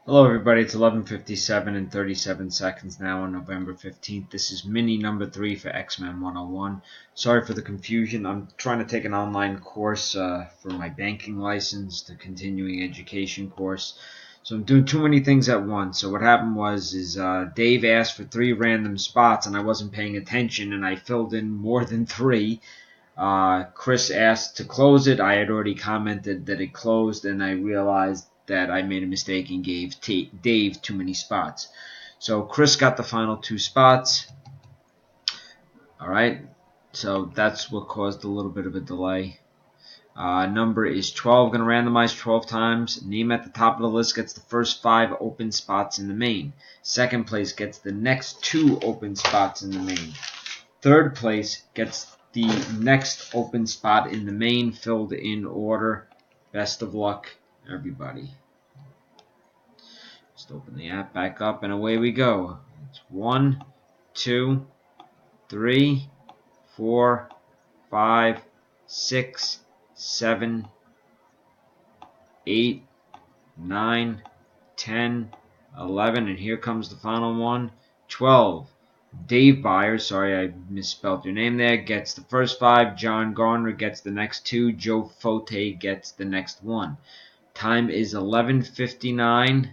Hello everybody, it's 11:57 and 37 seconds now on November 15th. This is mini number 3 for X-Men 101. Sorry for the confusion. I'm trying to take an online course for my banking license, the continuing education course. So I'm doing too many things at once. So what happened was Dave asked for 3 random spots and I wasn't paying attention and I filled in more than 3. Chris asked to close it. I had already commented that it closed, and I realized that I made a mistake and gave Dave too many spots. So Chris got the final 2 spots. Alright, so that's what caused a little bit of a delay. Number is 12. Going to randomize 12 times. Name at the top of the list gets the first 5 open spots in the main. Second place gets the next 2 open spots in the main. Third place gets the next open spot in the main, filled in order. Best of luck, everybody. Just open the app back up and away we go. It's 1, 2, 3, 4, 5, 6, 7, 8, 9, 10, 11, and here comes the final one, 12. Dave Byers, sorry I misspelled your name there, gets the first 5. John Garner gets the next 2. Joe Fote gets the next 1. Time is 11:59.